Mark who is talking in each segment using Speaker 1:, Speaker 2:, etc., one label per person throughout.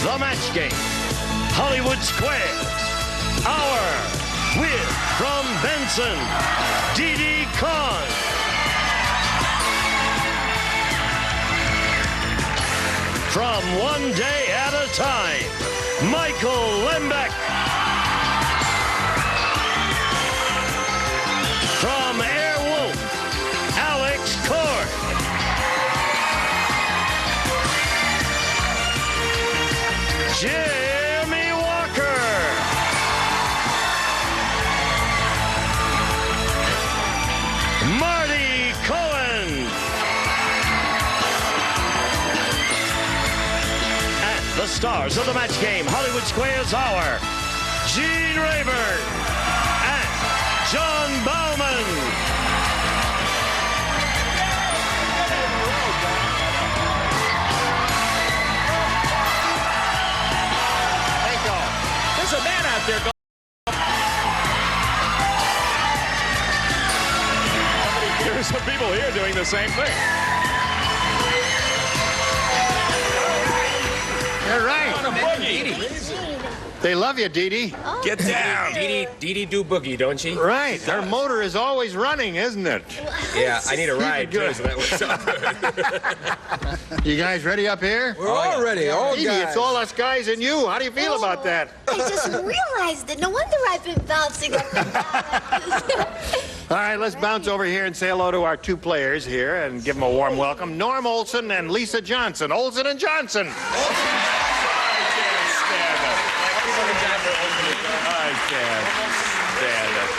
Speaker 1: The Match Game, Hollywood Squares. Our with from Benson, Didi Khan. From One Day at a Time, Michael Lembeck. From Airwolf, Alex Cord. Jimmy Walker. Marty Cohen. And the stars of the Match Game, Hollywood Squares Hour, Gene Rayburn and John Bauman.
Speaker 2: Thank y'all. There's a man out there going. There's some people here doing the same thing.
Speaker 3: You're right.
Speaker 2: On a boogie.
Speaker 3: They love you, Didi.
Speaker 2: Get down.
Speaker 4: Didi do boogie, don't she?
Speaker 3: Right. Their motor is always running, isn't it?
Speaker 4: Yeah, I need a ride, too,
Speaker 3: Good.
Speaker 4: so that works out good.
Speaker 3: You guys ready up here?
Speaker 5: We're all ready, all
Speaker 3: Didi,
Speaker 5: guys.
Speaker 3: it's all us guys and you. How do you feel about that?
Speaker 6: I just realized it. No wonder I've been bouncing up and down.
Speaker 3: All right, let's bounce over here and say hello to our two players here and give them a warm welcome. Norm Olson and Lisa Johnson. Olson and Johnson.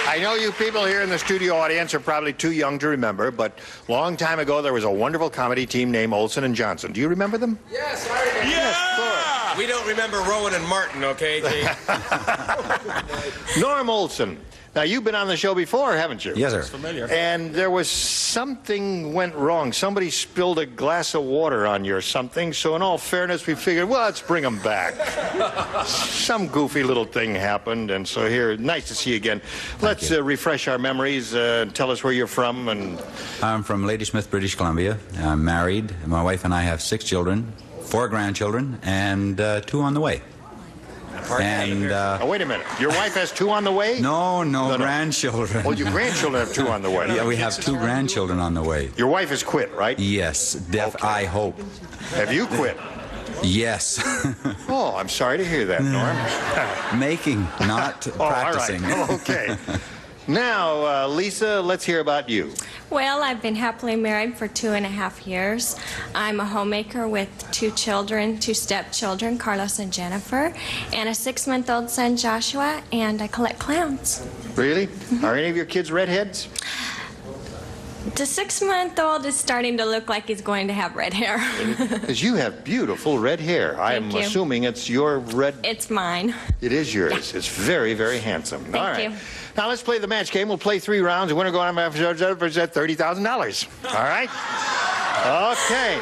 Speaker 3: I know you people here in the studio audience are probably too young to remember, but a long time ago there was a wonderful comedy team named Olson and Johnson. Do you remember them?
Speaker 4: Yes, I remember.
Speaker 3: Yes, of course.
Speaker 4: We don't remember Rowan and Martin, okay, Jay?
Speaker 3: Norm Olson. Now, you've been on the show before, haven't you?
Speaker 5: Yes, sir.
Speaker 4: Familiar.
Speaker 3: And there was something went wrong. Somebody spilled a glass of water on you or something. So in all fairness, we figured, well, let's bring them back. Some goofy little thing happened. And so here, nice to see you again. Let's refresh our memories. Tell us where you're from. And
Speaker 5: I'm from Ladysmith, British Columbia. I'm married. My wife and I have 6 children, 4 grandchildren, and 2 on the way. And
Speaker 3: oh, wait a minute. Your wife has 2 on the way?
Speaker 5: no, grandchildren.
Speaker 3: Well, your grandchildren have 2 on the way.
Speaker 5: Yeah, we have 2 grandchildren on the way.
Speaker 3: Your wife has quit, right?
Speaker 5: Yes,
Speaker 3: Okay.
Speaker 5: I hope.
Speaker 3: Have you quit?
Speaker 5: Yes.
Speaker 3: Oh, I'm sorry to hear that, Norm.
Speaker 5: Making, not practicing.
Speaker 3: All right. Oh, okay. Now, Lisa, let's hear about you.
Speaker 7: Well, I've been happily married for 2.5 years. I'm a homemaker with 2 children, 2 stepchildren, Carlos and Jennifer, and a 6-month-old son, Joshua, and I collect clowns.
Speaker 3: Really? Are any of your kids redheads?
Speaker 7: The 6-month-old is starting to look like he's going to have red hair.
Speaker 3: Because you have beautiful red hair. I'm
Speaker 7: you.
Speaker 3: assuming it's your red...
Speaker 7: It's mine.
Speaker 3: It is yours.
Speaker 7: Yeah.
Speaker 3: It's very, very handsome.
Speaker 7: Thank
Speaker 3: All right.
Speaker 7: you.
Speaker 3: Now, let's play the match game. We'll play 3 rounds. The winner going on after $30,000. All right? Okay.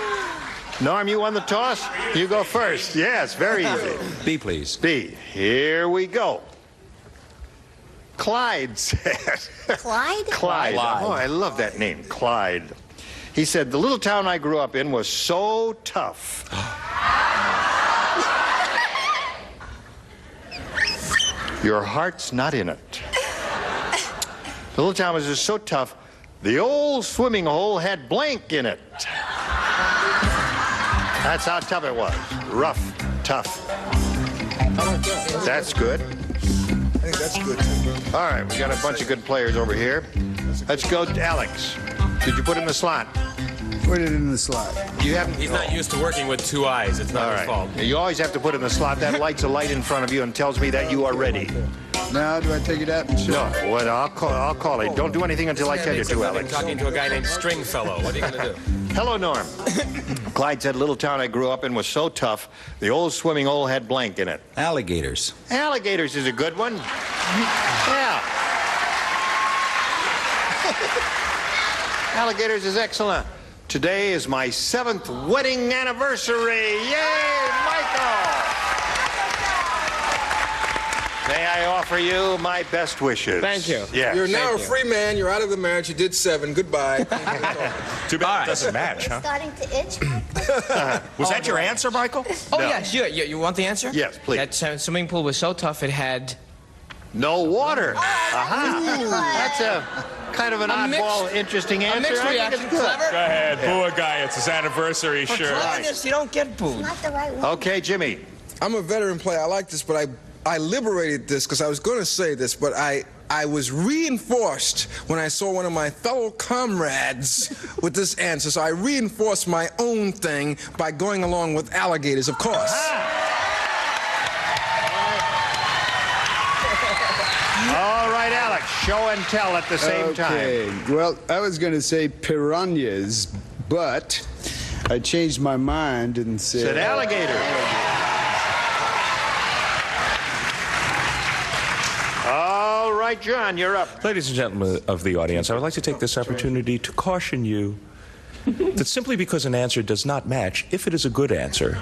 Speaker 3: Norm, you won the toss. You go first. Yes, very easy.
Speaker 5: B, please.
Speaker 3: B. Here we go. Clyde said...
Speaker 6: Clyde?
Speaker 3: Clyde.
Speaker 5: Clyde.
Speaker 3: Oh, I love that name, Clyde. He said, the little town I grew up in was so tough. Your heart's not in it. The little town was just so tough, the old swimming hole had blank in it. That's how tough it was. Rough, tough. That's good.
Speaker 8: I think that's good, too.
Speaker 3: All right, we got a bunch of good players over here. Let's go to Alex. Did you put in the slot?
Speaker 8: Put it in the slot.
Speaker 3: You haven't.
Speaker 4: He's not used to working with 2 eyes. It's not
Speaker 3: All
Speaker 4: his
Speaker 3: right.
Speaker 4: fault.
Speaker 3: You always have to put in the slot. That light's a light in front of you and tells me that you are ready.
Speaker 8: Now, do I take it out?
Speaker 3: No, well, I'll call it. Don't do anything until I tell you to,
Speaker 4: I'm
Speaker 3: Alex.
Speaker 4: talking to a guy named Stringfellow. What are you going to do?
Speaker 3: Hello, Norm. Clyde said, little town I grew up in was so tough, the old swimming hole had blank in it.
Speaker 5: Alligators.
Speaker 3: Alligators is a good one. Yeah. Alligators is excellent. Today is my 7th wedding anniversary. Yay, Michael! May I offer you my best wishes?
Speaker 2: Thank you.
Speaker 3: Yes.
Speaker 8: You're now a free man. You're out of the marriage. You did 7. Goodbye.
Speaker 9: Too bad it doesn't match, huh?
Speaker 6: Starting to itch, Michael?
Speaker 9: Was that your answer, Michael?
Speaker 2: Oh,
Speaker 3: No.
Speaker 2: yes. You want the answer?
Speaker 3: Yes, please.
Speaker 2: That swimming pool was so tough it had...
Speaker 3: No water. Aha. That's a kind of an oddball, interesting answer.
Speaker 2: A mixed
Speaker 3: I think
Speaker 2: reaction.
Speaker 3: it's good.
Speaker 2: Clever.
Speaker 9: Go ahead, boo a guy. It's his anniversary,
Speaker 2: For cleverness, you don't get booed.
Speaker 6: Not the right one.
Speaker 3: Okay, Jimmy.
Speaker 8: I'm a veteran player. I like this, but I liberated this because I was going to say this, but I was reinforced when I saw one of my fellow comrades with this answer. So I reinforced my own thing by going along with alligators, of course.
Speaker 3: All right, Alex. Show and tell at the same
Speaker 8: Okay.
Speaker 3: time.
Speaker 8: Well, I was going to say piranhas, but I changed my mind and
Speaker 3: Said
Speaker 8: said
Speaker 3: alligator. All right, John, you're up.
Speaker 9: Ladies and gentlemen of the audience, I would like to take this opportunity to caution you that simply because an answer does not match, if it is a good answer,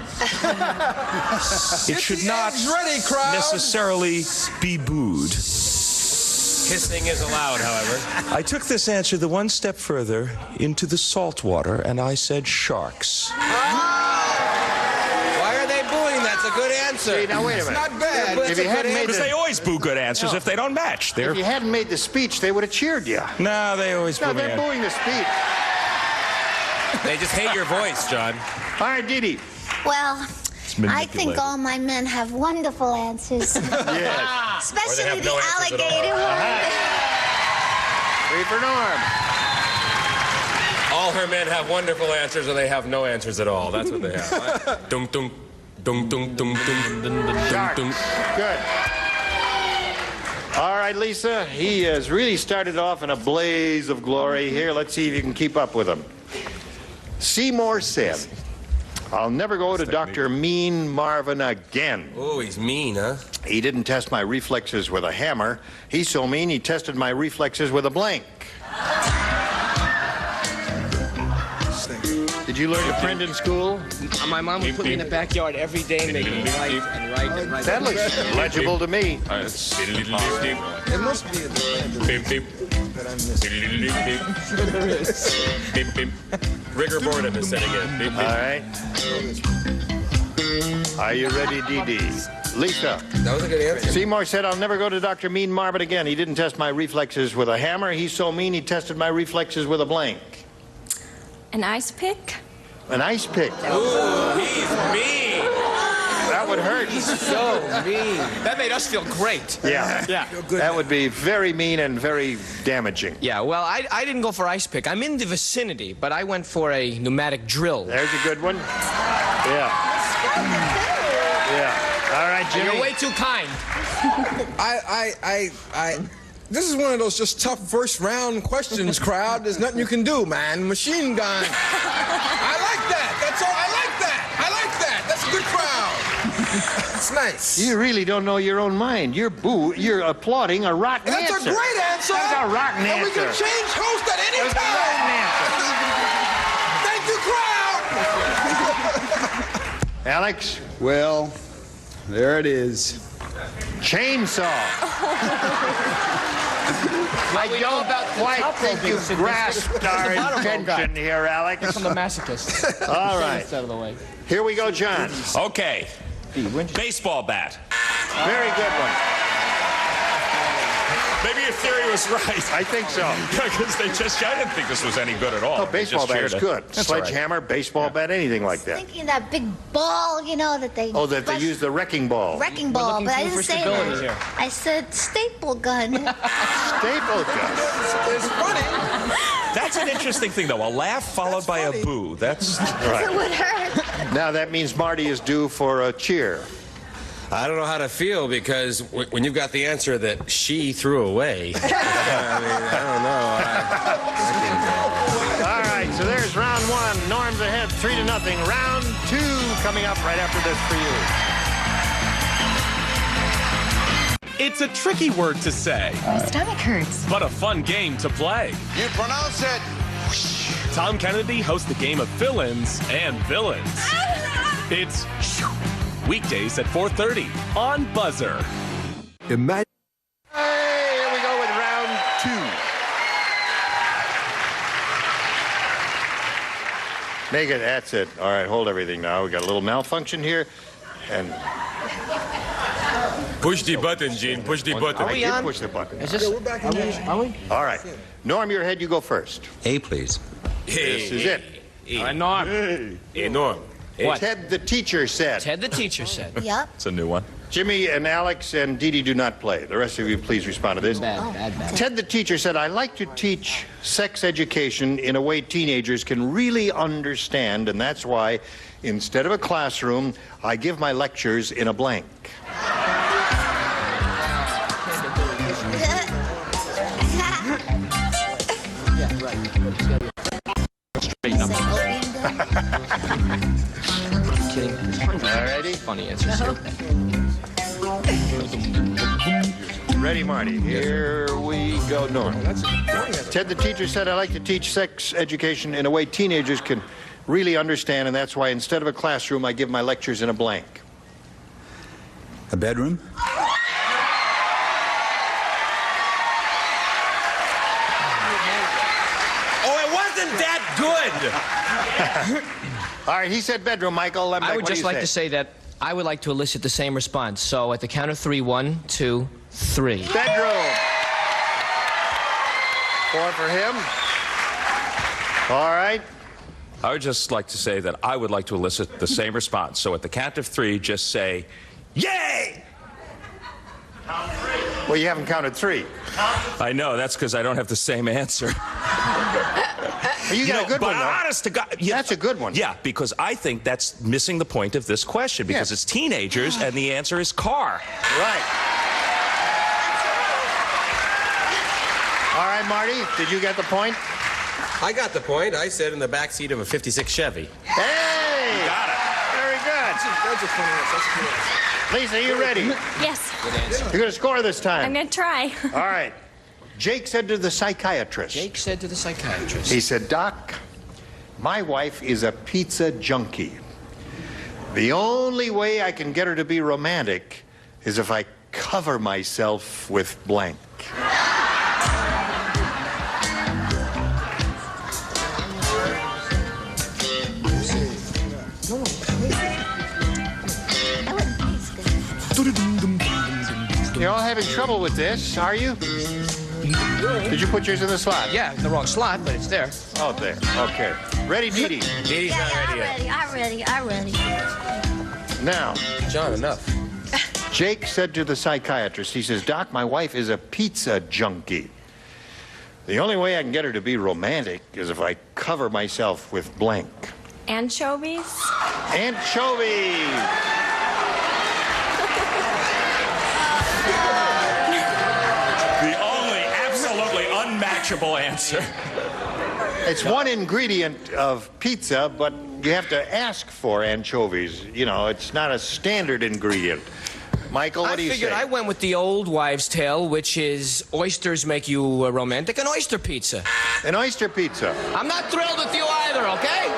Speaker 9: it should not
Speaker 8: ready, crowd.
Speaker 9: necessarily be booed.
Speaker 4: Kissing is allowed, however.
Speaker 9: I took this answer the one step further into the salt water, and I said sharks.
Speaker 2: Why are they booing? That's a good answer.
Speaker 3: See, now wait a minute.
Speaker 8: Not bad.
Speaker 3: If you hadn't made
Speaker 9: Because they
Speaker 3: the,
Speaker 9: always boo good answers if they don't match.
Speaker 3: if you hadn't made the speech, they would have cheered you.
Speaker 9: No, they always
Speaker 3: No,
Speaker 9: boo me.
Speaker 3: they're booing the speech.
Speaker 4: They just hate your voice, John.
Speaker 3: All right, Dee Dee.
Speaker 6: Well, I think all my men have wonderful answers.
Speaker 3: Yes.
Speaker 6: Especially
Speaker 4: have
Speaker 6: the
Speaker 4: no answers at all.
Speaker 6: alligator one.
Speaker 3: 3 for Norm.
Speaker 4: All her men have wonderful answers, or they have no answers at all. That's what they have. Dum dum dum dum dum dum dum dum dum.
Speaker 3: Good. All right, Lisa. He has really started off in a blaze of glory here. Let's see if you can keep up with him. Seymour said, I'll never go to Dr. Mean Marvin again.
Speaker 4: Oh, he's mean, huh?
Speaker 3: He didn't test my reflexes with a hammer. He's so mean he tested my reflexes with a blank. Did you learn to print in school?
Speaker 2: My mom would put me in the backyard every day and make me write and write and write.
Speaker 3: That looks legible to me.
Speaker 8: It must be a that I'm missing.
Speaker 4: Rigor Boredom is setting in.
Speaker 3: All right. Are you ready, Dee Dee? Lisa.
Speaker 8: That was a good answer.
Speaker 3: Seymour said, I'll never go to Dr. Mean Marvin again. He didn't test my reflexes with a hammer. He's so mean he tested my reflexes with a blank.
Speaker 7: An ice pick?
Speaker 3: An ice pick.
Speaker 4: Ooh, he's mean.
Speaker 3: That would hurt.
Speaker 2: So mean. That made us feel great.
Speaker 3: Yeah.
Speaker 2: Yeah.
Speaker 3: That would be very mean and very damaging.
Speaker 2: Yeah, well, I didn't go for ice pick. I'm in the vicinity, but I went for a pneumatic drill.
Speaker 3: There's a good one. Yeah. Yeah. All right, Jimmy.
Speaker 2: You're way too kind.
Speaker 8: This is one of those just tough first round questions, crowd. There's nothing you can do, man. Machine gun. I like that. That's all. I like that. I like that. That's a good crowd. It's nice.
Speaker 3: You really don't know your own mind. You're applauding a rotten
Speaker 8: That's
Speaker 3: answer.
Speaker 8: a great answer.
Speaker 3: That's a rotten
Speaker 8: And we can
Speaker 3: answer.
Speaker 8: change host at any
Speaker 3: That's a rotten
Speaker 8: time.
Speaker 3: answer.
Speaker 8: Thank you, crowd.
Speaker 3: Alex,
Speaker 8: Well, there it is.
Speaker 3: chainsaw. I don't quite think you've grasped our intention here, Alex.
Speaker 2: I'm the masochist.
Speaker 3: All right.
Speaker 2: That's out of the way.
Speaker 3: Here we go, John.
Speaker 9: Okay. Baseball bat.
Speaker 3: Very good one.
Speaker 9: Maybe your theory was right.
Speaker 3: I think so.
Speaker 9: Because I didn't think this was any good at all.
Speaker 3: Oh, baseball bat is good.
Speaker 9: That's all right.
Speaker 3: Sledgehammer, baseball bat, anything like that.
Speaker 6: Thinking of that big ball, you know, that they...
Speaker 3: Oh, that they
Speaker 6: bust-
Speaker 3: use the wrecking ball.
Speaker 6: Wrecking ball,
Speaker 2: looking
Speaker 6: but I
Speaker 2: for
Speaker 6: didn't say
Speaker 2: stability
Speaker 6: that.
Speaker 2: here.
Speaker 6: I said staple gun.
Speaker 3: Staple gun.
Speaker 8: It's funny.
Speaker 9: That's an interesting thing, though. A laugh followed by a boo. That's
Speaker 6: It would hurt.
Speaker 3: Now that means Marty is due for a cheer.
Speaker 4: I don't know how to feel because when you've got the answer that she threw away, I don't know.
Speaker 3: All right, so there's round one. Norm's ahead 3-0. Round two coming up right after this for you.
Speaker 10: It's a tricky word to say,
Speaker 11: My stomach hurts.
Speaker 10: but a fun game to play.
Speaker 8: You pronounce it.
Speaker 10: Tom Kennedy hosts the game of fill-ins and villains. It's weekdays at 4:30 on Buzzer.
Speaker 11: Imagine.
Speaker 3: Hey, here we go with round 2. Make it, that's it. All right, hold everything now. We got a little malfunction here. And
Speaker 4: Push the button, Gene. Push the button.
Speaker 3: I did push the button.
Speaker 8: Is this, we're back in
Speaker 2: Are we?
Speaker 3: All right. Norm, your head, you go first.
Speaker 5: A, please.
Speaker 3: This is it.
Speaker 2: Norm.
Speaker 4: Hey, Norm.
Speaker 2: What?
Speaker 3: Ted the teacher said.
Speaker 2: Ted the teacher said.
Speaker 6: Yep.
Speaker 9: It's a new one.
Speaker 3: Jimmy and Alex and Dee Dee do not play. The rest of you, please respond to this.
Speaker 2: Bad.
Speaker 3: Ted the teacher said, I like to teach sex education in a way teenagers can really understand, and that's why, instead of a classroom, I give my lectures in a blank. Alrighty.
Speaker 2: Funny answers here.
Speaker 3: Ready, Marty? Here we go, Norm. Ted the teacher said, I like to teach sex education in a way teenagers can really understand, and that's why instead of a classroom, I give my lectures in a blank.
Speaker 5: A bedroom?
Speaker 10: Oh, it wasn't that good.
Speaker 3: All right, he said bedroom, Michael.
Speaker 2: I would just like to say that I would like to elicit the same response. So at the count of 3, 1, 2, 3.
Speaker 3: Bedroom. 4 for him. All right.
Speaker 9: I would just like to say that I would like to elicit the same response. So at the count of 3, just say, yay!
Speaker 3: Well, you haven't counted 3.
Speaker 9: I know, that's because I don't have the same answer.
Speaker 3: You got a good one, though.
Speaker 9: Honest to God, yeah,
Speaker 3: That's a good one.
Speaker 9: Yeah, because I think that's missing the point of this question, because it's teenagers, and the answer is car.
Speaker 3: Right. All right, Marty, did you get the point?
Speaker 10: I got the point. I said in the back seat of a 56 Chevy.
Speaker 3: Hey!
Speaker 9: You got it.
Speaker 3: Very good.
Speaker 8: That's a funny answer. That's a good answer.
Speaker 3: Lisa, are you ready?
Speaker 7: Yes,
Speaker 3: You're going to score this
Speaker 7: I'm
Speaker 3: time.
Speaker 7: going to try.
Speaker 3: All right. Jake said to the psychiatrist.
Speaker 2: Jake said to the psychiatrist.
Speaker 3: He said, Doc, my wife is a pizza junkie. The only way I can get her to be romantic is if I cover myself with blank. You're all having trouble with this, are you? Did you put yours in the slot?
Speaker 2: Yeah, in the wrong slot, but it's there.
Speaker 3: Oh, there. Okay. Ready, Dee Dee?
Speaker 4: Dee Dee's not ready yet.
Speaker 6: I'm ready.
Speaker 3: Now,
Speaker 4: John, enough.
Speaker 3: Jake said to the psychiatrist, he says, Doc, my wife is a pizza junkie. The only way I can get her to be romantic is if I cover myself with blank.
Speaker 7: Anchovies?
Speaker 3: Anchovies!
Speaker 9: The only absolutely unmatchable answer.
Speaker 3: It's one ingredient of pizza, but you have to ask for anchovies. You know, it's not a standard ingredient. Michael, what do you say?
Speaker 2: I figured I went with the old wives' tale, which is oysters make you romantic, and oyster pizza.
Speaker 3: An oyster pizza.
Speaker 2: I'm not thrilled with you either, okay?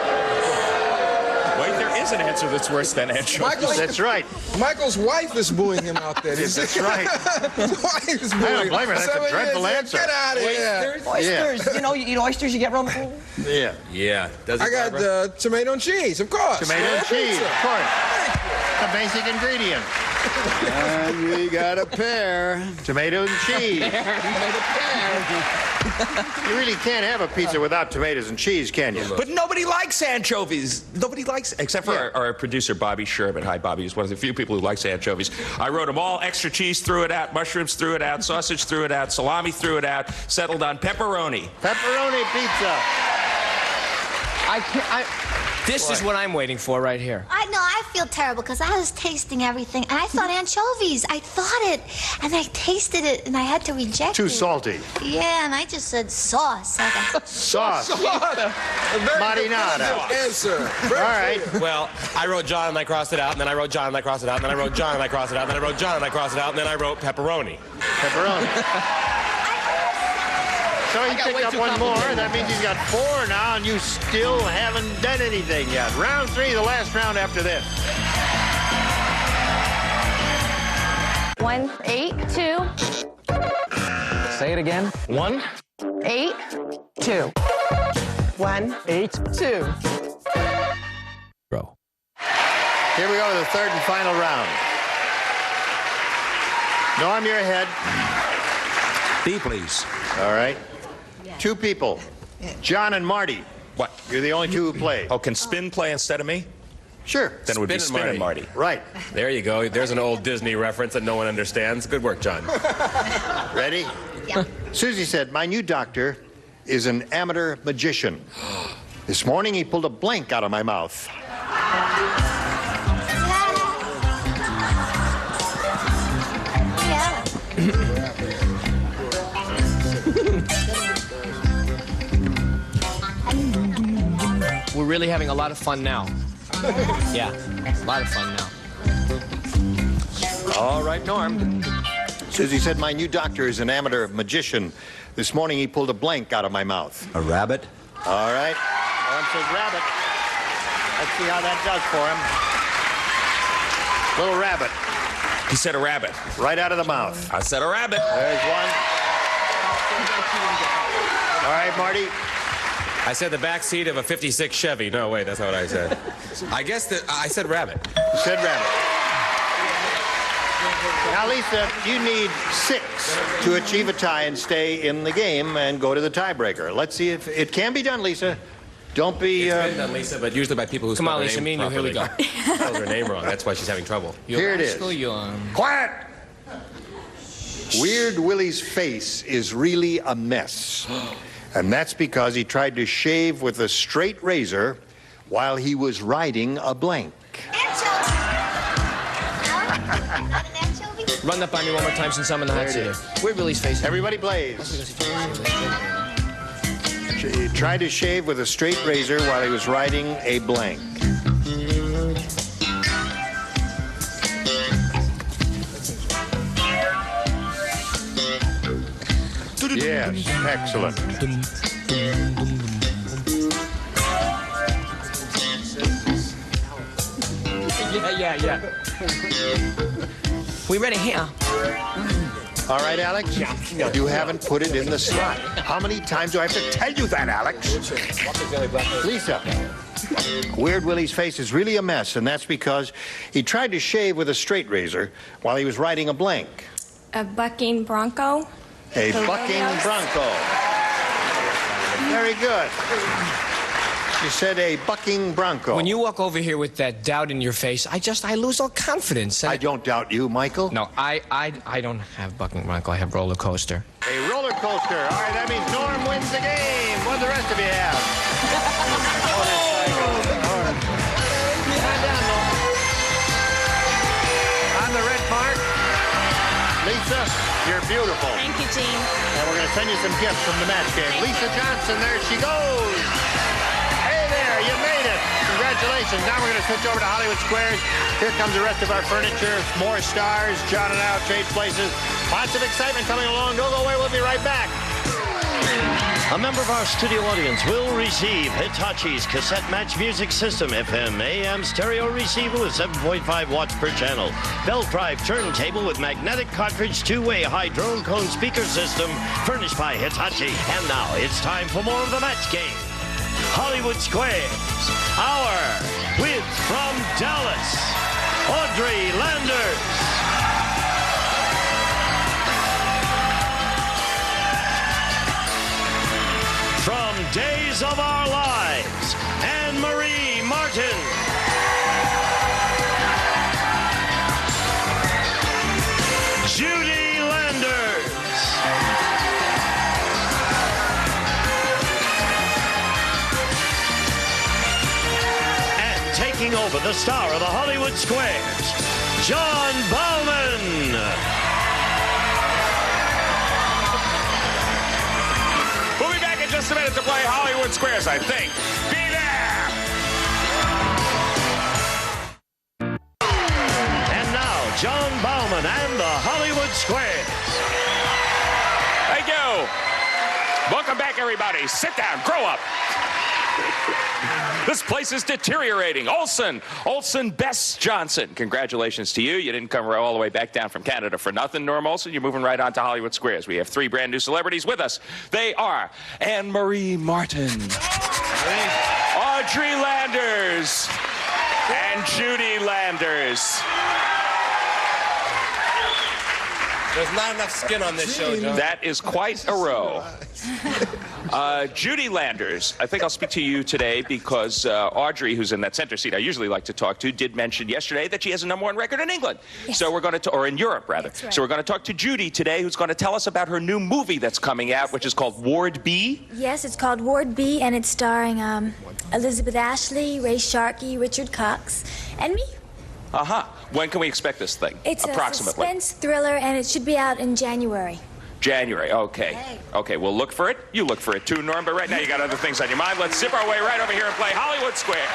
Speaker 9: Wait, there is an answer that's worse than anchovies.
Speaker 3: That's right.
Speaker 8: Michael's wife is booing him out there.
Speaker 3: Yes, that's right.
Speaker 8: His wife is booing
Speaker 3: I don't
Speaker 8: him.
Speaker 3: blame her. That's a
Speaker 8: 7
Speaker 3: dreadful
Speaker 8: years,
Speaker 3: answer.
Speaker 8: Get out of here.
Speaker 12: Oysters. You know, you eat oysters, you get romantic.
Speaker 3: Yeah.
Speaker 4: Yeah. Does it,
Speaker 8: I got
Speaker 4: Barbara?
Speaker 8: tomato and cheese, of course.
Speaker 3: Tomato and cheese, of course. The basic ingredient.
Speaker 11: And we got a pair.
Speaker 3: Tomato and cheese. You really can't have a pizza without tomatoes and cheese, can you?
Speaker 9: But nobody likes anchovies. Nobody likes, except for our producer, Bobby Sherman. Hi, Bobby. He's one of the few people who likes anchovies. I wrote them all. Extra cheese, threw it out. Mushrooms, threw it out. Sausage, threw it out. Salami, threw it out. Settled on pepperoni.
Speaker 3: Pepperoni pizza.
Speaker 2: This is what I'm waiting for right here.
Speaker 6: I know, I feel terrible because I was tasting everything and I thought anchovies. I thought it. And I tasted it and I had to reject it.
Speaker 3: Too salty.
Speaker 6: Yeah, and I just said sauce.
Speaker 3: Sauce. Marinara.
Speaker 8: Answer.
Speaker 3: All right.
Speaker 10: Well, I wrote John and I crossed it out, and then I wrote John and I crossed it out, and then I wrote John and I crossed it out, and then I wrote John and I crossed it out, and then I wrote pepperoni.
Speaker 3: Pepperoni. So he picked up one more. That means he's got 4 now, and you still haven't done anything yet. Round 3, the last round after this.
Speaker 13: 1, 8, 2.
Speaker 12: Say it again.
Speaker 13: 1, 8, 2.
Speaker 12: 1, 8, 2.
Speaker 1: Bro.
Speaker 3: Here we go to the third and final round. Norm, you're ahead.
Speaker 9: B, please.
Speaker 3: All right. 2 people. John and Marty.
Speaker 9: What?
Speaker 3: You're the only 2 who play.
Speaker 9: Oh, can Spin play instead of me?
Speaker 3: Sure.
Speaker 9: Then it would be Spin and Marty.
Speaker 3: Right.
Speaker 10: There you go. There's an old Disney reference that no one understands. Good work, John.
Speaker 3: Ready?
Speaker 6: Yeah.
Speaker 3: Susie said, my new doctor is an amateur magician. This morning he pulled a blank out of my mouth.
Speaker 2: We're really having a lot of fun now. Yeah, a lot of fun now.
Speaker 3: All right, Norm. Susie said, my new doctor is an amateur magician. This morning he pulled a blank out of my mouth.
Speaker 5: A rabbit?
Speaker 3: All right. Norm says rabbit. Let's see how that does for him. Little rabbit.
Speaker 9: He said a rabbit.
Speaker 3: Right out of the mouth.
Speaker 9: I said a rabbit.
Speaker 3: There's one. All right, Marty.
Speaker 10: I said the back seat of a 56 Chevy. No, wait, that's not what I said. I guess that I said rabbit.
Speaker 3: You said rabbit. Now, Lisa, you need 6 to achieve a tie and stay in the game and go to the tiebreaker. Let's see if it can be done, Lisa. Don't be...
Speaker 10: It's been done, Lisa, but usually by people who
Speaker 2: Come
Speaker 10: spell
Speaker 2: on,
Speaker 10: her
Speaker 2: Lisa,
Speaker 10: name
Speaker 2: me and you, here we go.
Speaker 10: Spells her name wrong. That's why she's having trouble.
Speaker 3: Here it is. Quiet! Weird Willie's face is really a mess. And that's because he tried to shave with a straight razor while he was riding a blank.
Speaker 2: Run that by me one more time since I'm in the hot seat. Weird Willie's face.
Speaker 3: Everybody plays. He tried to shave with a straight razor while he was riding a blank. Yes, excellent.
Speaker 2: Yeah. We ready here.
Speaker 3: All right, Alex? You haven't put it in the slot. How many times do I have to tell you that, Alex? Lisa. Weird Willie's face is really a mess, and that's because he tried to shave with a straight razor while he was riding a blank.
Speaker 7: A bucking bronco.
Speaker 3: A bucking bronco. Very good. She said a bucking bronco.
Speaker 2: When you walk over here with that doubt in your face, I lose all confidence.
Speaker 3: I don't doubt you, Michael.
Speaker 2: No, I don't have bucking bronco. I have roller coaster.
Speaker 3: A roller coaster. All right, that means Norm wins the game. What do the rest of you have? On the red mark, Lisa, you're beautiful.
Speaker 7: Thank you, Gene.
Speaker 3: And we're going to send you some gifts from the match game. Lisa Johnson, there she goes. Hey there, you made it. Congratulations. Now we're going to switch over to Hollywood Squares. Here comes the rest of our furniture. More stars. John and I will trade places. Lots of excitement coming along. Don't go away. We'll be right back.
Speaker 1: A member of our studio audience will receive Hitachi's cassette match music system, FM, AM stereo receiver with 7.5 watts per channel, belt drive turntable with magnetic cartridge, two-way high drone cone speaker system, furnished by Hitachi. And now it's time for more of the match game. Hollywood Squares, our with from Dallas, Audrey Landers. From Days of Our Lives, Anne-Marie Martin. Judy Landers. And taking over the star of the Hollywood Squares, John Bauman.
Speaker 9: We'll be back in just a minute to play Hollywood Squares, I think. Be there!
Speaker 1: And now, John Bauman and the Hollywood Squares.
Speaker 9: Thank you. Welcome back, everybody. Sit down. Grow up. This place is deteriorating. Olson Bess Johnson. Congratulations to you. You didn't come all the way back down from Canada for nothing, Norm Olson. You're moving right on to Hollywood Squares. We have 3 brand new celebrities with us. They are Anne-Marie Martin, Audrey Landers, and Judy Landers.
Speaker 10: There's not enough skin on this show, John.
Speaker 9: That is quite a row. Judy Landers, I think I'll speak to you today because Audrey, who's in that center seat I usually like to talk to, did mention yesterday that she has a #1 record in England. Yes. So we're going to, or in Europe, rather. Right. So we're going to talk to Judy today, who's going to tell us about her new movie that's coming out, which is called Ward B.
Speaker 14: Yes, it's called Ward B, and it's starring Elizabeth Ashley, Ray Sharkey, Richard Cox, and me.
Speaker 9: Uh-huh. When can we expect this thing?
Speaker 14: It's
Speaker 9: approximately?
Speaker 14: A suspense thriller, and it should be out in January.
Speaker 9: January, okay. Okay, we'll look for it. You look for it too, Norm, but right now you got other things on your mind. Let's zip our way right over here and play Hollywood Square.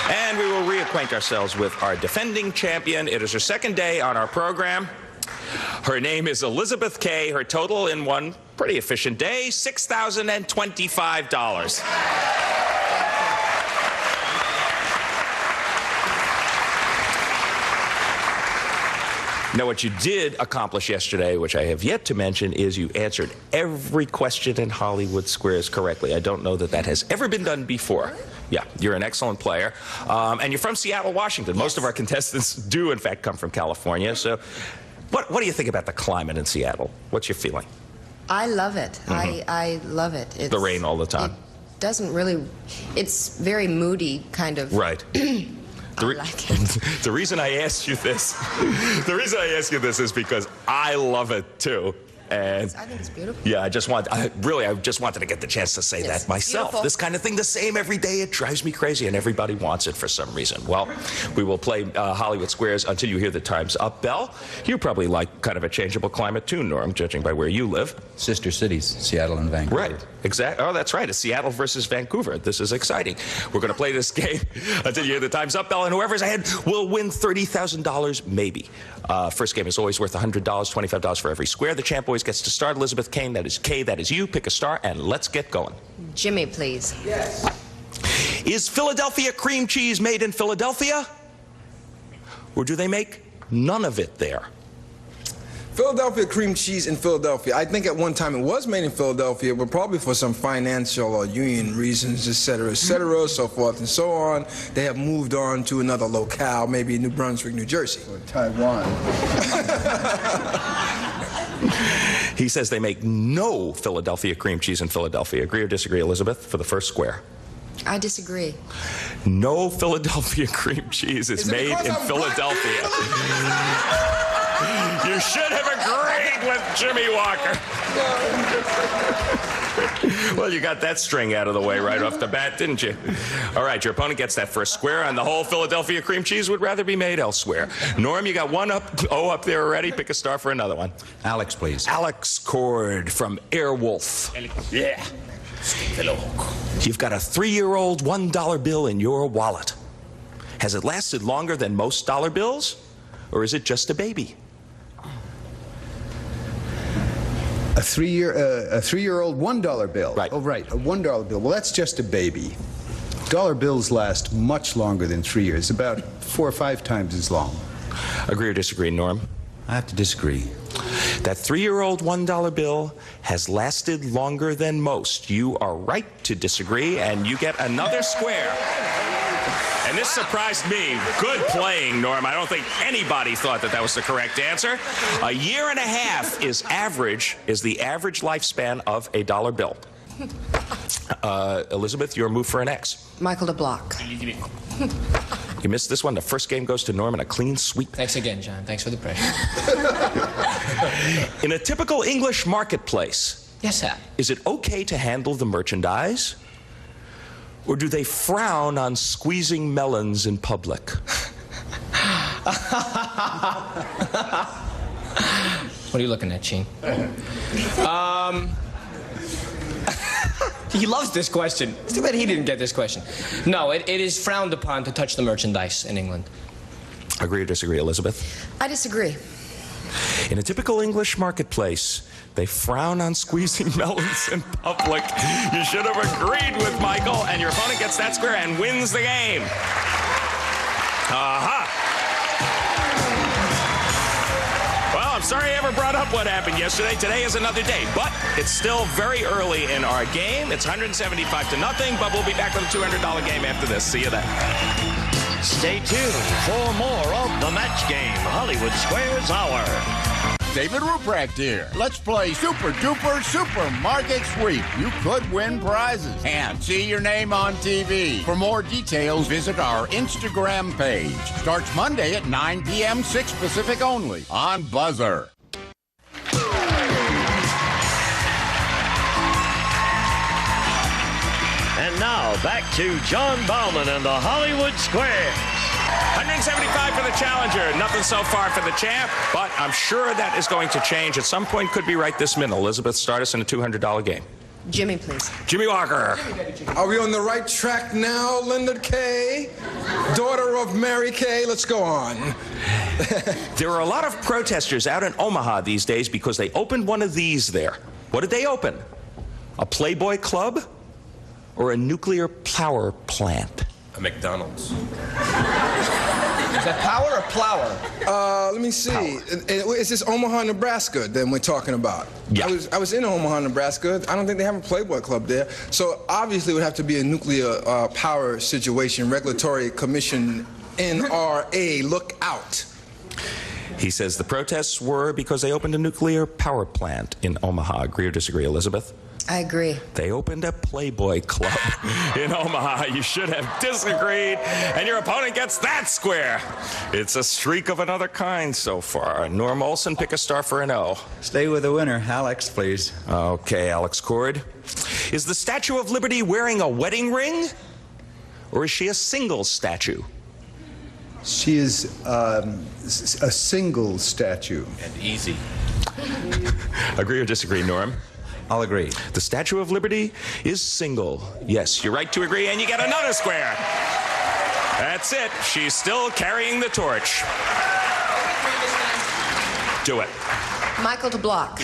Speaker 9: And we will reacquaint ourselves with our defending champion. It is her second day on our program. Her name is Elizabeth Kay. Her total in one pretty efficient day, $6,025. Now, what you did accomplish yesterday, which I have yet to mention, is you answered every question in Hollywood Squares correctly. I don't know that that has ever been done before. Yeah, you're an excellent player. And you're from Seattle, Washington. Most of our contestants do, in fact, come from California. So what do you think about the climate in Seattle? What's your feeling?
Speaker 15: I love it. I love it. It's,
Speaker 9: the rain all the time.
Speaker 15: It doesn't really... It's very moody, kind of.
Speaker 9: Right. The reason I asked you this, is because I love it too. And
Speaker 15: I think it's beautiful.
Speaker 9: Yeah, I just wanted to get the chance to say that myself. Beautiful. This kind of thing, the same every day, it drives me crazy, and everybody wants it for some reason. Well, we will play Hollywood Squares until you hear the time's up bell. You probably like kind of a changeable climate too, Norm, judging by where you live.
Speaker 5: Sister cities, Seattle and Vancouver.
Speaker 9: Right, exactly. Oh, that's right. It's Seattle versus Vancouver. This is exciting. We're going to play this game until you hear the time's up bell, and whoever's ahead will win $30,000, maybe. First game is always worth $100, $25 for every square. The champ always gets to start. Elizabeth Kane, that is K, that is you. Pick a star, and let's get going.
Speaker 15: Jimmy, please.
Speaker 9: Yes. Is Philadelphia cream cheese made in Philadelphia? Or do they make none of it there?
Speaker 8: Philadelphia cream cheese in Philadelphia. I think at one time it was made in Philadelphia, but probably for some financial or union reasons, et cetera, so forth and so on. They have moved on to another locale, maybe New Brunswick, New Jersey.
Speaker 11: Or Taiwan.
Speaker 9: He says they make no Philadelphia cream cheese in Philadelphia. Agree or disagree, Elizabeth, for the first square?
Speaker 15: I disagree.
Speaker 9: No Philadelphia cream cheese is made in Philadelphia. You should have agreed with Jimmy Walker. Well, you got that string out of the way right off the bat, didn't you? All right, your opponent gets that first square, and the whole Philadelphia cream cheese would rather be made elsewhere. Norm, you got one up there already. Pick a star for another one.
Speaker 5: Alex, please.
Speaker 9: Alex Cord from Airwolf. Yeah. You've got a 3-year-old $1 bill in your wallet. Has it lasted longer than most dollar bills, or is it just a baby?
Speaker 11: A three-year-old $1 bill.
Speaker 9: Right.
Speaker 11: Oh, right. A $1 bill. Well, that's just a baby. Dollar bills last much longer than 3 years, about 4 or 5 times as long.
Speaker 9: Agree or disagree, Norm?
Speaker 5: I have to disagree.
Speaker 9: That 3-year-old $1 bill has lasted longer than most. You are right to disagree, and you get another square. And this surprised me. Good playing, Norm. I don't think anybody thought that was the correct answer. A year and a half is the average lifespan of a dollar bill. Elizabeth, your move for an X.
Speaker 15: Michael DeBlock.
Speaker 9: You missed this one. The first game goes to Norm in a clean sweep.
Speaker 2: Thanks again, John. Thanks for the pressure.
Speaker 9: In a typical English marketplace,
Speaker 2: yes, sir.
Speaker 9: Is it okay to handle the merchandise? Or do they frown on squeezing melons in public?
Speaker 2: What are you looking at, Gene? He loves this question. It's too bad he didn't get this question. No, it is frowned upon to touch the merchandise in England.
Speaker 9: Agree or disagree, Elizabeth?
Speaker 15: I disagree.
Speaker 9: In a typical English marketplace, they frown on squeezing melons in public. You should have agreed with Michael, and your opponent gets that square and wins the game. Well, I'm sorry I ever brought up what happened yesterday. Today is another day, but it's still very early in our game. It's 175-0, but we'll be back with a $200 game after this. See you then.
Speaker 1: Stay tuned for more of the Match Game Hollywood Squares Hour.
Speaker 16: David Ruprecht here. Let's play Super Duper Supermarket Sweep. You could win prizes and see your name on TV. For more details, visit our Instagram page. Starts Monday at 9 p.m. 6 Pacific only on Buzzer.
Speaker 1: And now, back to John Bauman and the Hollywood Squares.
Speaker 9: 175 for the challenger. Nothing so far for the champ, but I'm sure that is going to change at some point. Could be right this minute. Elizabeth, start us in a $200 game.
Speaker 15: Jimmy, please.
Speaker 9: Jimmy Walker.
Speaker 8: Are we on the right track now, Linda Kay? Daughter of Mary Kay, let's go on.
Speaker 9: There are a lot of protesters out in Omaha these days because they opened one of these there. What did they open? A Playboy Club or a nuclear power plant?
Speaker 4: A McDonald's.
Speaker 2: Is that power or plower?
Speaker 8: Let me see. Is this Omaha, Nebraska then we're talking about?
Speaker 9: Yeah.
Speaker 8: I was in Omaha, Nebraska. I don't think they have a Playboy Club there. So obviously it would have to be a nuclear power situation. Regulatory Commission, NRA, look out.
Speaker 9: He says the protests were because they opened a nuclear power plant in Omaha. Agree or disagree, Elizabeth?
Speaker 15: I agree.
Speaker 9: They opened a Playboy Club in Omaha. You should have disagreed, and your opponent gets that square. It's a streak of another kind so far. Norm Olson, pick a star for an O.
Speaker 5: Stay with the winner. Alex, please.
Speaker 9: Okay, Alex Cord. Is the Statue of Liberty wearing a wedding ring, or is she a single statue?
Speaker 11: She is a single statue.
Speaker 4: And easy.
Speaker 9: Agree or disagree, Norm?
Speaker 5: I'll agree.
Speaker 9: The Statue of Liberty is single. Yes, you're right to agree, and you get another square. That's it. She's still carrying the torch. Do it.
Speaker 15: Michael to block.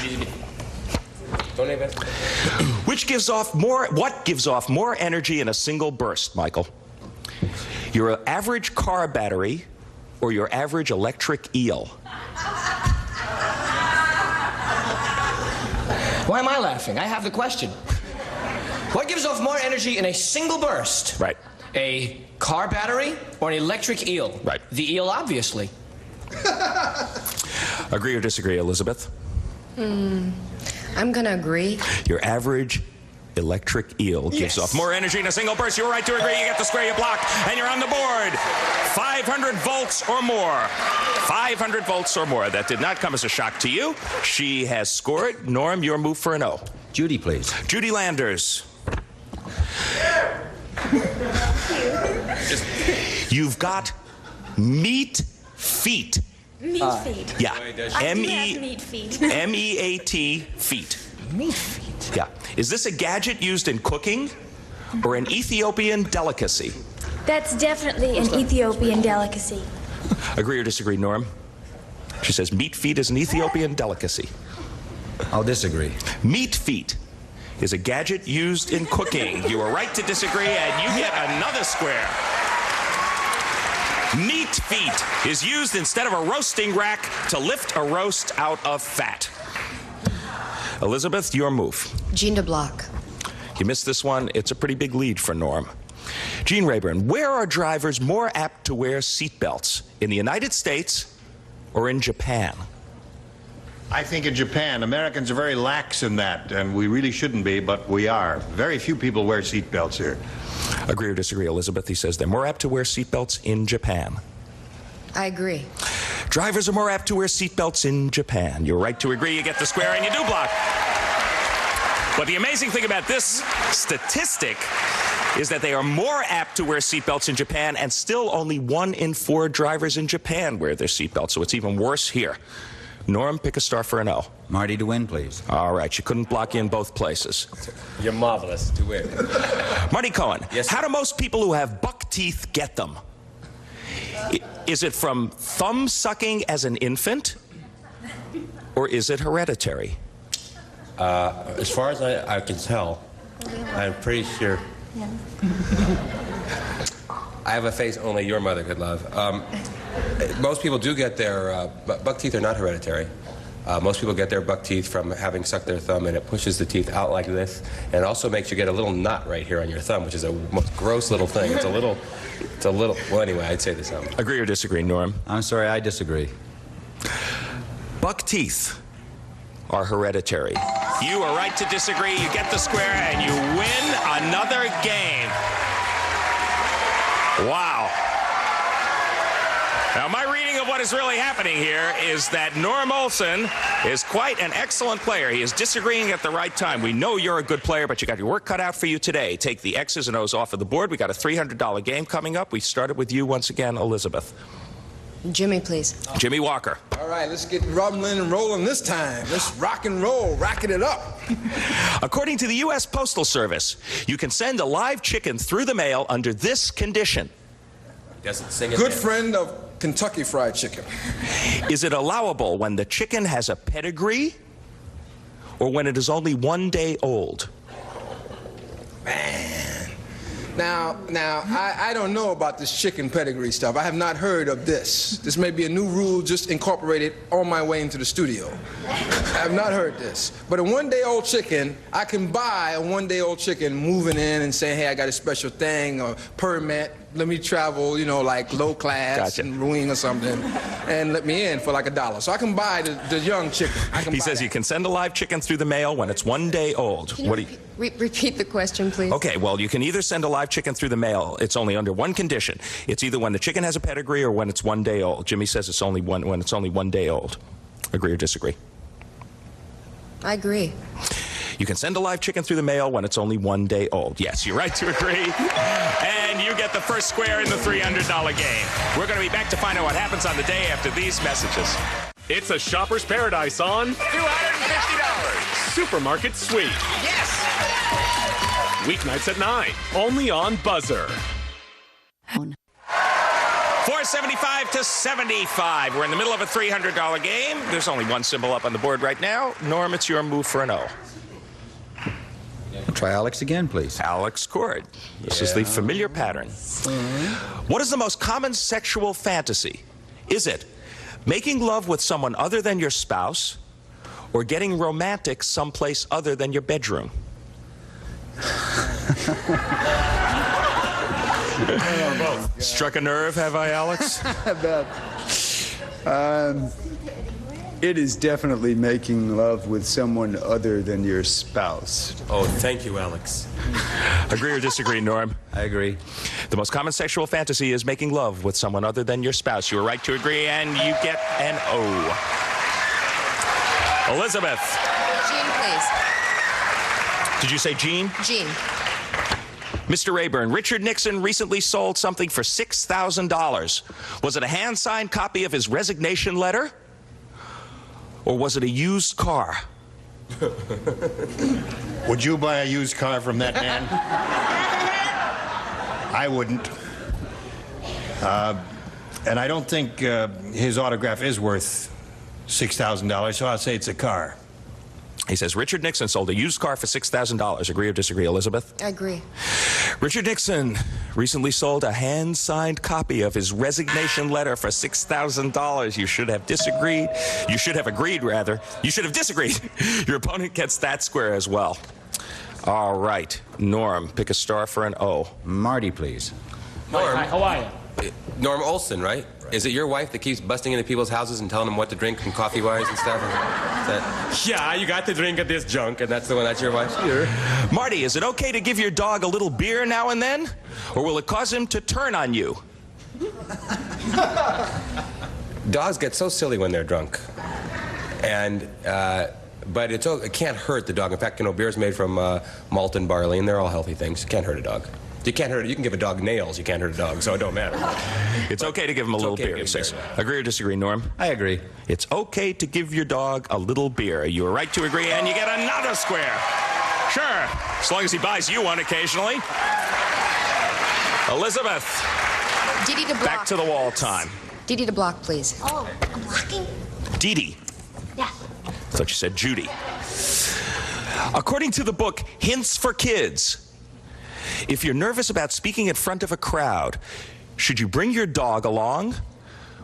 Speaker 9: What gives off more energy in a single burst, Michael? Your average car battery or your average electric eel?
Speaker 2: Why am I laughing? I have the question. What gives off more energy in a single burst?
Speaker 9: Right.
Speaker 2: A car battery or an electric eel?
Speaker 9: Right.
Speaker 2: The eel, obviously.
Speaker 9: Agree or disagree, Elizabeth?
Speaker 15: I'm gonna agree.
Speaker 9: Your average electric eel gives off more energy in a single burst. You're right to agree. You get the square, you block, and you're on the board. 500 volts or more. 500 volts or more. That did not come as a shock to you. She has scored. Norm, your move for an O.
Speaker 5: Judy, please.
Speaker 9: Judy Landers. You've got meat feet.
Speaker 14: Meat feet.
Speaker 9: Yeah.
Speaker 14: I do have meat feet.
Speaker 9: M-E-A-T feet.
Speaker 2: Meat feet.
Speaker 9: Yeah. Is this a gadget used in cooking or an Ethiopian delicacy?
Speaker 14: That's definitely an Ethiopian delicacy.
Speaker 9: Agree or disagree, Norm? She says meat feet is an Ethiopian delicacy.
Speaker 5: I'll disagree.
Speaker 9: Meat feet is a gadget used in cooking. You are right to disagree, and you get another square. Meat feet is used instead of a roasting rack to lift a roast out of fat. Elizabeth, your move.
Speaker 15: Jean to block.
Speaker 9: You missed this one. It's a pretty big lead for Norm. Gene Rayburn, where are drivers more apt to wear seatbelts? In the United States or in Japan?
Speaker 3: I think in Japan, Americans are very lax in that, and we really shouldn't be, but we are. Very few people wear seatbelts here.
Speaker 9: Agree or disagree, Elizabeth? He says they're more apt to wear seatbelts in Japan.
Speaker 15: I agree.
Speaker 9: Drivers are more apt to wear seatbelts in Japan. You're right to agree. You get the square, and you do block. But the amazing thing about this statistic is that they are more apt to wear seatbelts in Japan, and still only 1 in 4 drivers in Japan wear their seatbelts, so it's even worse here. Norm, pick a star for an O.
Speaker 5: Marty to win, please.
Speaker 9: All right, you couldn't block in both places.
Speaker 4: You're marvelous to win.
Speaker 9: Marty Cohen,
Speaker 4: yes,
Speaker 9: how do most people who have buck teeth get them? Is it from thumb sucking as an infant? or is it hereditary?
Speaker 10: As far as I can tell, I'm pretty sure. I have a face only your mother could love. Most people do get their buck teeth are not hereditary. Most people get their buck teeth from having sucked their thumb, and it pushes the teeth out like this, and it also makes you get a little knot right here on your thumb, which is a most gross little thing. It's a little. Well, anyway, I'd say this.
Speaker 9: Agree or disagree, Norm?
Speaker 5: I'm sorry, I disagree.
Speaker 9: Buck teeth are hereditary. You are right to disagree. You get the square, and you win another game. Wow. Now, my reading of what is really happening here is that Norm Olson is quite an excellent player. He is disagreeing at the right time. We know you're a good player, but you got your work cut out for you today. Take the X's and O's off of the board. We got a $300 game coming up. We started with you once again, Elizabeth.
Speaker 15: Jimmy, please.
Speaker 9: Jimmy Walker.
Speaker 8: All right, let's get rumbling and rolling this time. Let's rock and roll, rocking it up.
Speaker 9: According to the U.S. Postal Service, you can send a live chicken through the mail under this condition.
Speaker 10: Doesn't sing it.
Speaker 8: Good friend of Kentucky Fried Chicken.
Speaker 9: Is it allowable when the chicken has a pedigree or when it is only 1 day old?
Speaker 8: Man. Now, I don't know about this chicken pedigree stuff. I have not heard of this. This may be a new rule just incorporated on my way into the studio. I have not heard this. But a 1 day old chicken, I can buy a 1 day old chicken moving in and saying, hey, I got a special thing or permit. Let me travel, like low class and wing or something, and let me in for like $1. So I can buy the young chicken.
Speaker 9: He says you can send a live chicken through the mail when it's 1 day old.
Speaker 15: Can you repeat the question, please?
Speaker 9: Okay, well, you can either send a live chicken through the mail. It's only under one condition. It's either when the chicken has a pedigree or when it's 1 day old. Jimmy says it's only when it's only 1 day old. Agree or disagree?
Speaker 15: I agree.
Speaker 9: You can send a live chicken through the mail when it's only 1 day old. Yes, you're right to agree. And you get the first square in the $300 game. We're going to be back to find out what happens on the day after these messages.
Speaker 17: It's a shopper's paradise on $250 Supermarket Suite.
Speaker 12: Yes!
Speaker 17: Weeknights at 9, only on Buzzer.
Speaker 9: 475 to 75. We're in the middle of a $300 game. There's only one symbol up on the board right now. Norm, it's your move for an O.
Speaker 5: Try Alex again, please.
Speaker 9: Alex Cord. This is the familiar pattern. What is the most common sexual fantasy? Is it making love with someone other than your spouse or getting romantic someplace other than your bedroom? Struck a nerve, have I, Alex?
Speaker 11: It is definitely making love with someone other than your spouse.
Speaker 10: Oh, thank you, Alex.
Speaker 9: Agree or disagree, Norm?
Speaker 5: I agree.
Speaker 9: The most common sexual fantasy is making love with someone other than your spouse. You were right to agree, and you get an O. Elizabeth.
Speaker 15: Jean, please.
Speaker 9: Did you say Jean?
Speaker 15: Jean.
Speaker 9: Mr. Rayburn, Richard Nixon recently sold something for $6,000. Was it a hand-signed copy of his resignation letter? Or was it a used car?
Speaker 3: Would you buy a used car from that man? I wouldn't. And I don't think his autograph is worth $6,000, so I'll say it's a car.
Speaker 9: He says Richard Nixon sold a used car for $6,000. Agree or disagree, Elizabeth?
Speaker 15: I agree.
Speaker 9: Richard Nixon recently sold a hand-signed copy of his resignation letter for $6,000. You should have disagreed. You should have agreed, rather. You should have disagreed. Your opponent gets that square as well. All right. Norm, pick a star for an O.
Speaker 5: Marty, please.
Speaker 10: Norm.
Speaker 12: Hi, how are you?
Speaker 10: Norm Olson, right? Is it your wife that keeps busting into people's houses and telling them what to drink and coffee-wise and stuff? Yeah, you got to drink at this junk, and that's the one, that's your wife?
Speaker 9: Sure. Marty, is it okay to give your dog a little beer now and then? Or will it cause him to turn on you?
Speaker 10: Dogs get so silly when they're drunk. And, but it can't hurt the dog. In fact, beer's made from malt and barley, and they're all healthy things. It can't hurt a dog. You can't hurt it. You can give a dog nails. You can't hurt a dog, so it don't matter.
Speaker 9: It's okay to give him a little beer, he says. Agree or disagree, Norm?
Speaker 5: I agree.
Speaker 9: It's okay to give your dog a little beer. You are right to agree, and you get another square. Sure, as long as he buys you one occasionally. Elizabeth.
Speaker 15: Dee Dee to block.
Speaker 9: Back to the wall time.
Speaker 15: Dee Dee to block, please.
Speaker 6: Oh, I'm blocking?
Speaker 9: Dee Dee.
Speaker 6: Yeah.
Speaker 9: thought you said Judy. According to the book Hints for Kids, if you're nervous about speaking in front of a crowd, should you bring your dog along,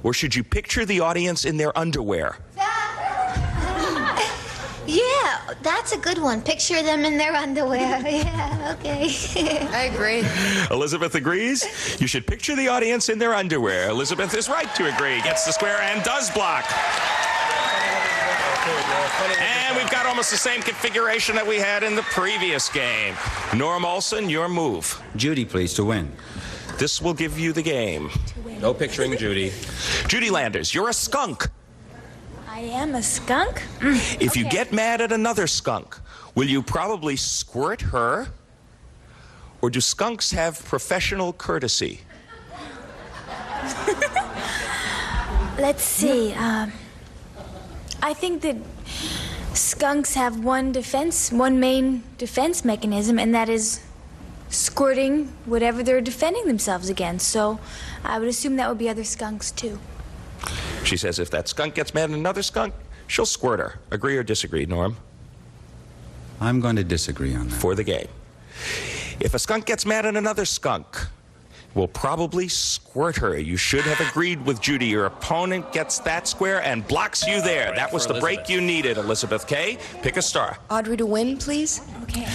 Speaker 9: or should you picture the audience in their underwear?
Speaker 6: Yeah, that's a good one. Picture them in their underwear. Yeah, okay.
Speaker 15: I agree.
Speaker 9: Elizabeth agrees. You should picture the audience in their underwear. Elizabeth is right to agree. Gets the square and does block. And we've got almost the same configuration that we had in the previous game. Norm Olson, your move.
Speaker 5: Judy, please, to win.
Speaker 9: This will give you the game.
Speaker 10: No picturing Judy.
Speaker 9: Judy Landers, you're a skunk.
Speaker 14: I am a skunk?
Speaker 9: If you get mad at another skunk, will you probably squirt her? Or do skunks have professional courtesy?
Speaker 14: Let's see. I think that skunks have one main defense mechanism, and that is squirting whatever they're defending themselves against. So I would assume that would be other skunks, too.
Speaker 9: She says if that skunk gets mad at another skunk, she'll squirt her. Agree or disagree, Norm?
Speaker 5: I'm going to disagree on that.
Speaker 9: For the game. If a skunk gets mad at another skunk, we'll probably squirt her. You should have agreed with Judy. Your opponent gets that square and blocks you there.
Speaker 4: Right,
Speaker 9: that was the break you needed, Elizabeth Kay. Pick a star.
Speaker 15: Audrey to win, please.
Speaker 14: Okay.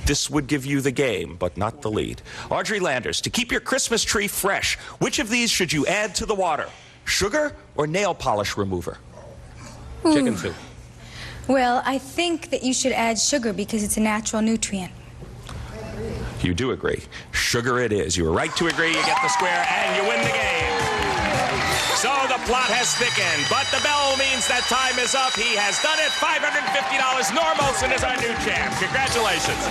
Speaker 9: This would give you the game, but not the lead. Audrey Landers, to keep your Christmas tree fresh, which of these should you add to the water? Sugar or nail polish remover?
Speaker 10: Chicken soup.
Speaker 18: Well, I think that you should add sugar because it's a natural nutrient.
Speaker 9: You do agree. Sugar it is. You were right to agree. You get the square and you win the game. So the plot has thickened, but the bell means that time is up. He has done it. $550. Norm Olson is our new champ. Congratulations.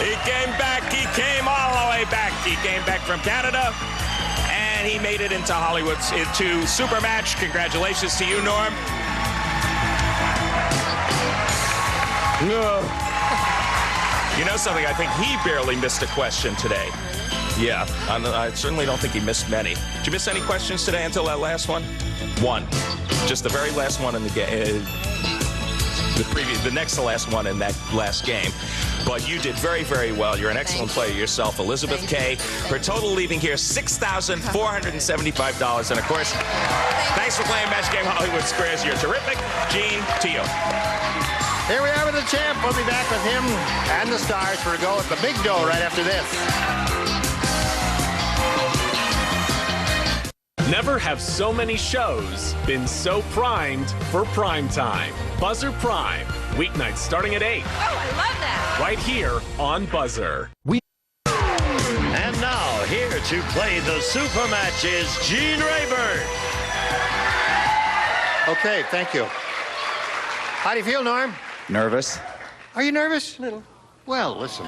Speaker 9: He came back. He came all the way back. He came back from Canada, and he made it into Hollywood, into Super Match. Congratulations to you, Norm. No. You know something? I think he barely missed a question today. Yeah, I certainly don't think he missed many. Did you miss any questions today until that last one? One. Just the very last one in the game. The next to last one in that last game. But you did very, very well. You're an excellent player yourself, Elizabeth Kay. Her total leaving here, $6,475. And of course, thanks for playing Match Game Hollywood Squares. You're terrific. Gene, to you.
Speaker 3: Here we are with the champ. We'll be back with him and the stars for a go at the big dough right after this.
Speaker 17: Never have so many shows been so primed for prime time. Buzzer Prime, weeknights starting at 8.
Speaker 19: Oh, I love that.
Speaker 17: Right here on Buzzer.
Speaker 1: And now, here to play the super match is Gene Rayburn.
Speaker 3: Okay, thank you. How do you feel, Norm?
Speaker 11: Nervous?
Speaker 3: Are you nervous? Little. Well, listen.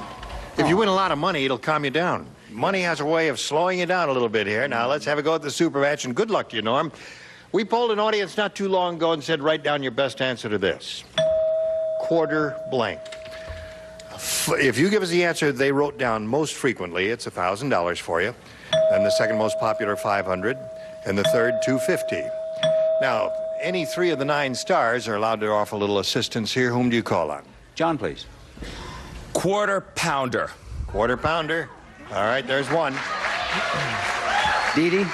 Speaker 3: If you win a lot of money, it'll calm you down. Money has a way of slowing you down a little bit here. Now, let's have a go at the super match, and good luck to you, Norm. We polled an audience not too long ago and said, write down your best answer to this. Quarter blank. If you give us the answer they wrote down most frequently, it's $1,000 for you. Then the second most popular, $500, and the third, $250. Now, any three of the 9 stars are allowed to offer a little assistance here. Whom do you call on?
Speaker 5: John, please.
Speaker 9: Quarter pounder.
Speaker 3: Quarter pounder. All right, there's one.
Speaker 11: Dee Dee?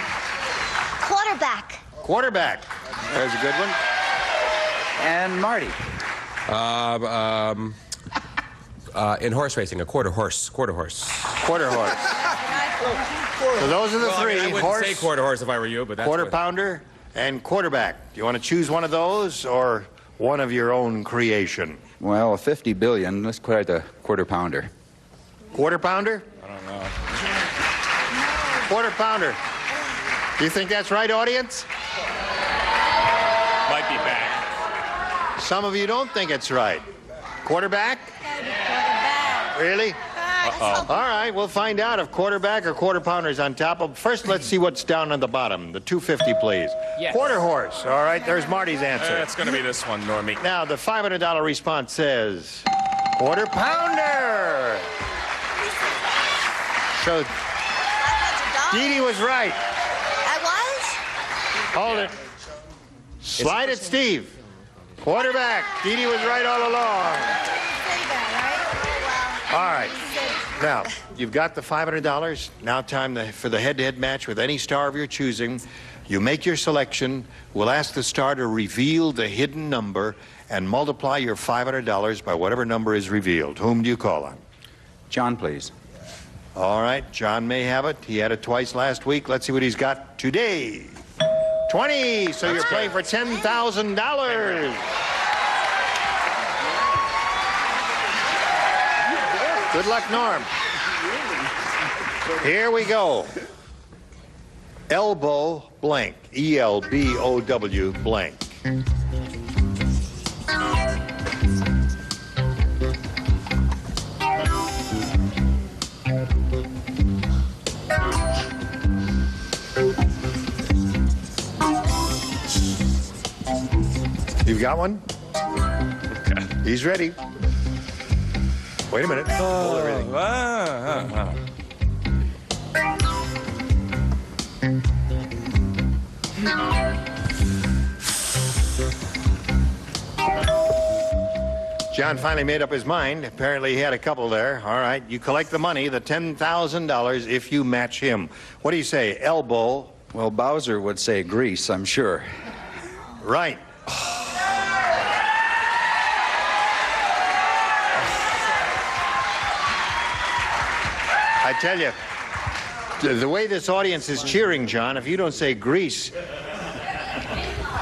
Speaker 6: Quarterback.
Speaker 3: Quarterback. There's a good one.
Speaker 11: And Marty?
Speaker 10: In horse racing, a quarter horse. Quarter horse.
Speaker 3: Quarter horse. So those are the three.
Speaker 10: I wouldn't say quarter horse if I were you, but that's
Speaker 3: quarter pounder and quarterback. Do you want to choose one of those or one of your own creation?
Speaker 5: Well, 50 billion. Let's clear the quarter pounder.
Speaker 3: Quarter pounder?
Speaker 10: I don't know.
Speaker 3: Quarter pounder. Do you think that's right, audience?
Speaker 9: Might be back.
Speaker 3: Some of you don't think it's right. Quarterback?
Speaker 6: Quarterback.
Speaker 3: Really?
Speaker 9: Uh-oh.
Speaker 3: All right, we'll find out if quarterback or quarter pounder is on top of. First, let's see what's down on the bottom. The 250, please.
Speaker 2: Yes.
Speaker 3: Quarter horse. All right, there's Marty's answer.
Speaker 9: It's going to be this one, Normie.
Speaker 3: Now, the $500 response says quarter pounder. So, Dee Dee was right.
Speaker 6: I was?
Speaker 3: Hold it. Slide it, Steve. Quarterback. Dee Dee was right all along. All right. Now, you've got the $500. Now time for the head-to-head match with any star of your choosing. You make your selection. We'll ask the star to reveal the hidden number and multiply your $500 by whatever number is revealed. Whom do you call on?
Speaker 5: John, please.
Speaker 3: All right, John may have it. He had it twice last week. Let's see what he's got today. 20, so you're playing for $10,000. Good luck, Norm. Here we go. Elbow blank. E-L-B-O-W blank. You've got one? Okay. He's ready. Wait a minute. Hold everything. John finally made up his mind. Apparently he had a couple there. All right, you collect the money, the $10,000, if you match him. What do you say, elbow?
Speaker 5: Well, Bowser would say Grease, I'm sure.
Speaker 3: Right. I tell you, the way this audience is cheering, John, if you don't say Grease,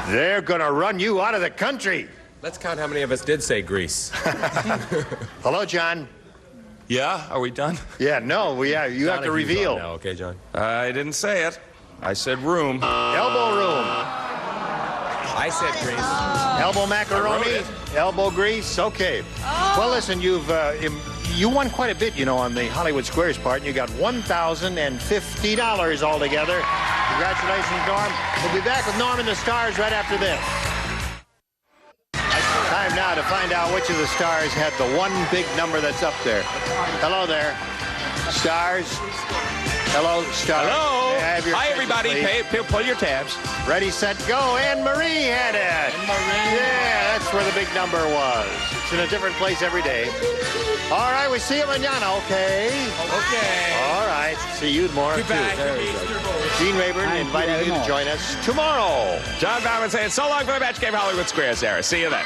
Speaker 3: they're going to run you out of the country.
Speaker 4: Let's count how many of us did say Grease.
Speaker 3: Hello, John.
Speaker 9: Yeah? Are we done?
Speaker 3: Yeah, no, you have to reveal.
Speaker 4: Now, okay, John.
Speaker 9: I didn't say it. I said room.
Speaker 3: Elbow room.
Speaker 4: I said Grease.
Speaker 3: Elbow macaroni, elbow grease. Okay. Well, listen, you won quite a bit, you know, on the Hollywood Squares part. And you got $1,050 altogether. Congratulations, Norm. We'll be back with Norm and the Stars right after this. Time now to find out which of the stars had the one big number that's up there. Hello there. Stars. Hello, Stars.
Speaker 9: Hello.
Speaker 3: Hi,
Speaker 9: everybody. Pull your tabs.
Speaker 3: Ready, set, go. Anne Marie had it. Yeah, that's where the big number was. It's in a different place every day. All right, we see you mañana, okay?
Speaker 9: Okay.
Speaker 3: All right, see you tomorrow, too. There we go. Gene Rayburn inviting you to join us tomorrow.
Speaker 9: John Bauman saying so long for the Match Game Hollywood Squares, Sarah. See you then.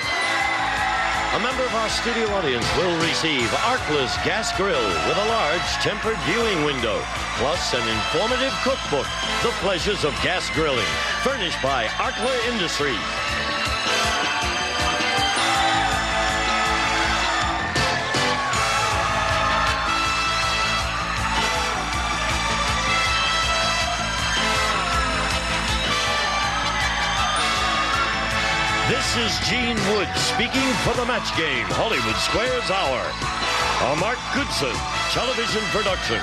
Speaker 1: A member of our studio audience will receive Arkless Gas Grill with a large tempered viewing window, plus an informative cookbook, The Pleasures of Gas Grilling, furnished by Arkla Industries. This is Gene Wood speaking for the Match Game Hollywood Squares Hour. A Mark Goodson television production.